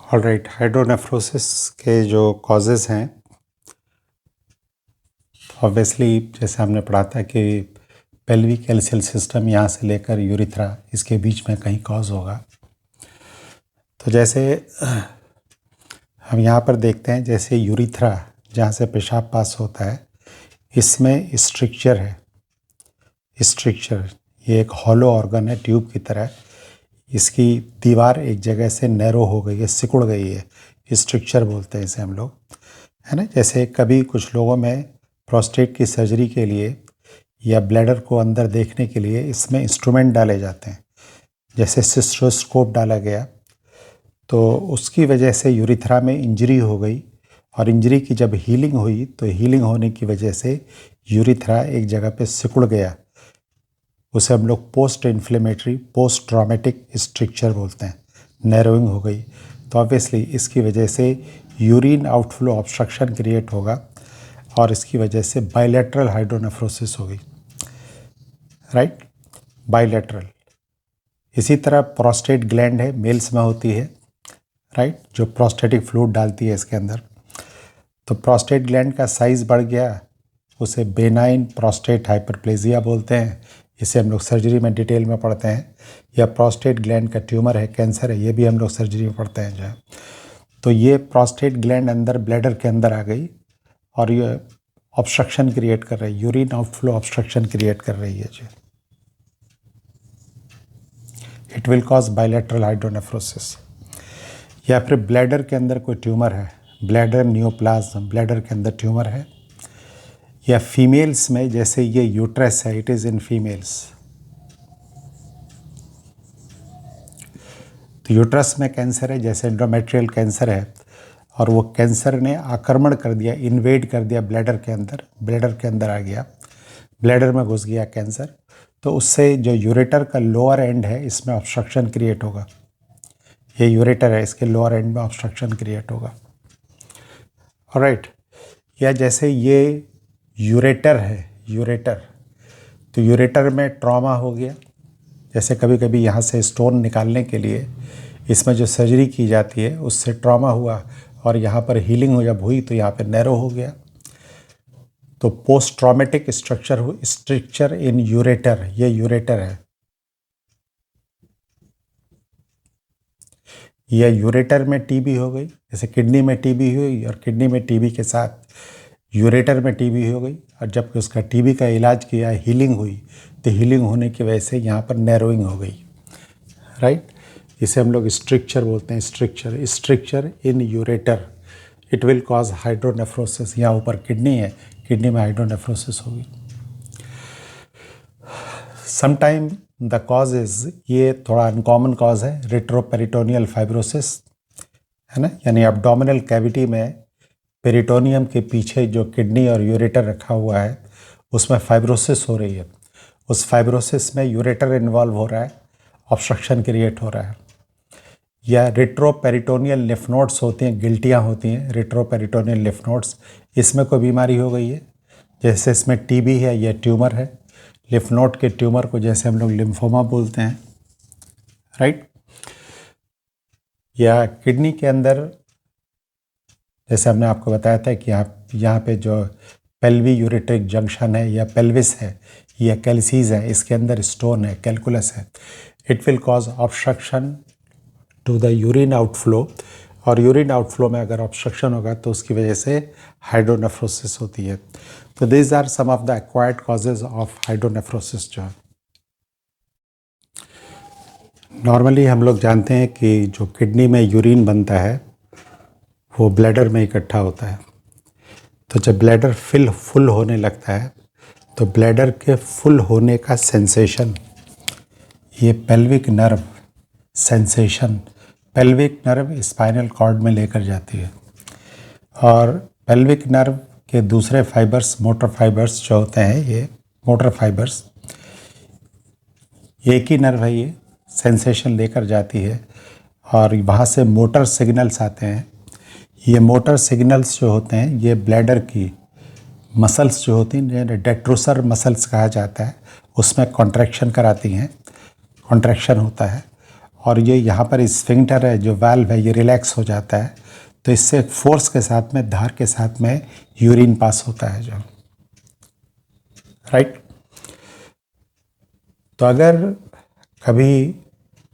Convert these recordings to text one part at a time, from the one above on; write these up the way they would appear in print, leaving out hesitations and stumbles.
Alright, hydronephrosis के जो causes हैं, ऑब्वियसली जैसे हमने पढ़ा था कि पेल्विक एलसीएल सिस्टम यहाँ से लेकर यूरिथ्रा इसके बीच में कहीं कॉज होगा। तो जैसे हम यहाँ पर देखते हैं, जैसे यूरिथ्रा जहाँ से पेशाब पास होता है, इसमें स्ट्रक्चर है। स्ट्रक्चर ये एक हॉलो ऑर्गन है, ट्यूब की तरह। इसकी दीवार एक जगह से नैरो हो गई है, सिकुड़ गई है, स्ट्रक्चर बोलते हैं इसे हम लोग, है ना। जैसे कभी कुछ लोगों में प्रोस्टेट की सर्जरी के लिए या ब्लैडर को अंदर देखने के लिए इसमें इंस्ट्रूमेंट डाले जाते हैं, जैसे सिस्टोस्कोप डाला गया। तो उसकी वजह से यूरिथ्रा में इंजरी हो गई, और इंजरी की जब हीलिंग हुई तो हीलिंग होने की वजह से यूरिथ्रा एक जगह पे सिकुड़ गया। उसे हम लोग post inflammatory post traumatic structure बोलते हैं, नैरोइंग हो गई। तो ऑब्वियसली इसकी वजह से यूरिन आउटफ्लो ऑब्स्ट्रक्शन क्रिएट होगा, और इसकी वजह से बायलैटरल हाइड्रोनेफ्रोसिस हो गई, राइट, बायलैटरल। इसी तरह प्रोस्टेट ग्लैंड है, मेल्स में होती है, राइट, जो प्रोस्टेटिक फ्लूइड डालती है इसके अंदर। तो प्रोस्टेट ग्लैंड का साइज़ बढ़ गया, उसे बेनाइन प्रोस्टेट हाइपरप्लेजिया बोलते हैं। इसे हम लोग सर्जरी में डिटेल में पढ़ते हैं। या प्रोस्टेट ग्लैंड का ट्यूमर है, कैंसर है, ये भी हम लोग सर्जरी में पढ़ते हैं जो है। तो ये प्रोस्टेट ग्लैंड अंदर ब्लैडर के अंदर आ गई, और ये ऑब्स्ट्रक्शन क्रिएट कर रही है, यूरिन आउटफ्लो ऑब्स्ट्रक्शन क्रिएट कर रही है जी। It will cause bilateral hydronephrosis. या फिर ब्लैडर के अंदर कोई ट्यूमर है, ब्लैडर नियोप्लाज्म, ब्लैडर के अंदर ट्यूमर है। या फीमेल्स में, जैसे ये यूट्रस है, इट इज़ इन फीमेल्स। तो यूट्रस में कैंसर है, जैसे एंडोमेट्रियल कैंसर है, और वो कैंसर ने आक्रमण कर दिया, इन्वेड कर दिया ब्लैडर के अंदर, ब्लैडर के अंदर आ गया, ब्लैडर में घुस गया कैंसर। तो उससे जो यूरेटर का लोअर एंड है, इसमें ऑब्स्ट्रक्शन क्रिएट होगा। ये यूरेटर है, इसके लोअर एंड में ऑब्स्ट्रक्शन क्रिएट होगा, ऑलराइट। या जैसे ये यूरेटर है, यूरेटर, तो यूरेटर में ट्रॉमा हो गया। जैसे कभी कभी यहाँ से स्टोन निकालने के लिए इसमें जो सर्जरी की जाती है, उससे ट्रॉमा हुआ, और यहाँ पर हीलिंग हो जब हुई तो यहाँ पर नैरो हो गया। तो post traumatic structure in ureter, ये यूरेटर है। या यूरेटर में टीबी हो गई, जैसे किडनी में टीबी हुई, और किडनी में टीबी के साथ यूरेटर में टीबी हो गई, और जब उसका टीबी का इलाज किया, हीलिंग हुई, तो हीलिंग होने की वजह से यहाँ पर नैरोइंग हो गई, राइट। इसे हम लोग स्ट्रक्चर बोलते हैं, structure in ureter. It will cause hydronephrosis. यहाँ ऊपर किडनी है, किडनी में हाइड्रोनेफ्रोसिस होगी। समटाइम द कॉज इज़, ये थोड़ा अनकॉमन कॉज है, रेट्रोपेरिटोनियल फाइब्रोसिस, है ना। यानी एब्डोमिनल कैविटी में पेरिटोनियम के पीछे जो किडनी और यूरेटर रखा हुआ है, उसमें फाइब्रोसिस हो रही है। उस फाइब्रोसिस में यूरेटर इन्वॉल्व हो रहा है, ऑब्स्ट्रक्शन क्रिएट हो रहा है। या रेट्रोपेरिटोनियल लिम्फ नोड्स होती हैं, गिल्टियाँ होती हैं, रेट्रोपेरिटोनियल लिम्फ नोड्स, इसमें कोई बीमारी हो गई है, जैसे इसमें टीबी है या ट्यूमर है। लिम्फ नोड के ट्यूमर को जैसे हम लोग लिम्फोमा बोलते हैं, राइट। या किडनी के अंदर, जैसे हमने आपको बताया था कि यहाँ पे जो पेल्वी यूरेट्रिक जंक्शन है या पेल्विस है या कैल्सीज है, इसके अंदर स्टोन है, कैलकुलस है। It will cause obstruction to the urine outflow, और यूरिन आउटफ्लो में अगर ऑब्स्ट्रक्शन होगा तो उसकी वजह से हाइड्रोनेफ्रोसिस होती है। तो this are some of the acquired causes of hydronephrosis जो है। नॉर्मली हम लोग जानते हैं कि जो किडनी में यूरिन बनता है वो ब्लैडर में इकट्ठा होता है। तो जब ब्लैडर फुल होने लगता है, तो ब्लैडर के फुल होने का सेंसेशन, ये pelvic nerve sensation, pelvic nerve spinal cord में लेकर जाती है। और पेल्विक नर्व के दूसरे फाइबर्स, मोटर फाइबर्स जो होते हैं, ये मोटर फाइबर्स, एक ही नर्व है, ये सेंसेशन लेकर जाती है, और वहाँ से मोटर सिग्नल्स आते हैं। ये मोटर सिग्नल्स जो होते हैं, ये ब्लैडर की मसल्स जो होती हैं, डेट्रोसर मसल्स कहा जाता है, उसमें कॉन्ट्रैक्शन कराती हैं, कॉन्ट्रैक्शन होता है, और ये यहाँ पर स्फिंक्टर है, जो वाल्व है, ये रिलैक्स हो जाता है, तो इससे फोर्स के साथ में, धार के साथ में यूरिन पास होता है जो, राइट। तो अगर कभी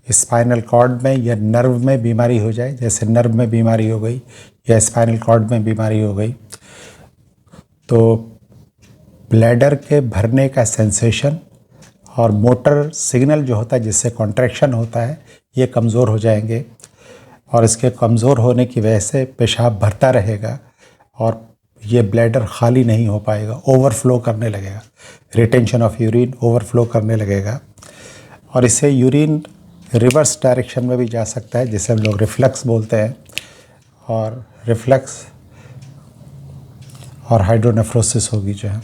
स्पाइनल कॉर्ड में या नर्व में बीमारी हो जाए, जैसे नर्व में बीमारी हो गई या स्पाइनल कॉर्ड में बीमारी हो गई, तो ब्लैडर के भरने का सेंसेशन और मोटर सिग्नल जो होता है जिससे कॉन्ट्रैक्शन होता है, ये कमज़ोर हो जाएंगे और इसके कमज़ोर होने की वजह से पेशाब भरता रहेगा और ये ब्लैडर खाली नहीं हो पाएगा, ओवरफ्लो करने लगेगा, रिटेंशन ऑफ यूरिन, ओवरफ्लो करने लगेगा और इससे यूरिन रिवर्स डायरेक्शन में भी जा सकता है, जिसे हम लोग रिफ्लक्स बोलते हैं, और रिफ्लक्स और हाइड्रोनेफ्रोसिस होगी जो है।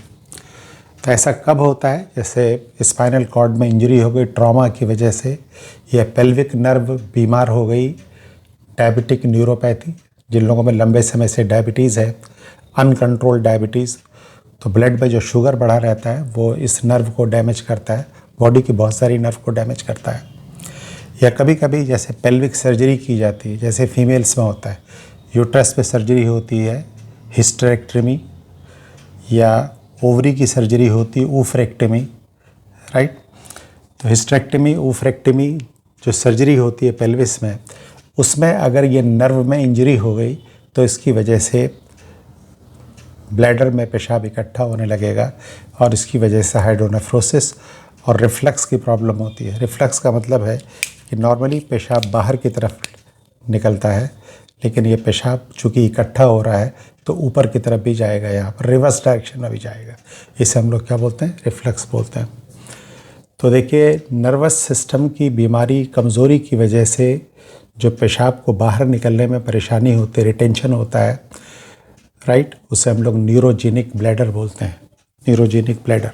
तो ऐसा कब होता है? जैसे स्पाइनल कॉर्ड में इंजरी हो गई ट्रॉमा की वजह से, या पेल्विक नर्व बीमार हो गई, डायबिटिक न्यूरोपैथी, जिन लोगों में लंबे समय से डायबिटीज़ है, अनकंट्रोल्ड डायबिटीज़, तो ब्लड में जो शुगर बढ़ा रहता है वो इस नर्व को डैमेज करता है, बॉडी की बहुत सारी नर्व को डैमेज करता है। या कभी कभी जैसे पेल्विक सर्जरी की जाती है, जैसे फीमेल्स में होता है, यूट्रस पे सर्जरी होती है, हिस्टेरेक्टमी, या ओवरी की सर्जरी होती है, ओफ्रेक्टमी, राइट। तो हिस्टेरेक्टमी, ओफ्रेक्टमी जो सर्जरी होती है पेल्विस में, उसमें अगर ये नर्व में इंजरी हो गई तो इसकी वजह से ब्लैडर में पेशाब इकट्ठा होने लगेगा और इसकी वजह से हाइड्रोनेफ्रोसिस और रिफ्लक्स की प्रॉब्लम होती है। रिफ्लक्स का मतलब है कि नॉर्मली पेशाब बाहर की तरफ निकलता है, लेकिन ये पेशाब चूँकि इकट्ठा हो रहा है तो ऊपर की तरफ भी जाएगा, यहाँ पर रिवर्स डायरेक्शन में भी जाएगा। इसे हम लोग क्या बोलते हैं? रिफ्लक्स बोलते हैं। तो देखिए, नर्वस सिस्टम की बीमारी, कमज़ोरी की वजह से जो पेशाब को बाहर निकलने में परेशानी होती है, रिटेंशन होता है, राइट, उसे हम लोग न्यूरोजेनिक ब्लैडर बोलते हैं, न्यूरोजेनिक ब्लैडर।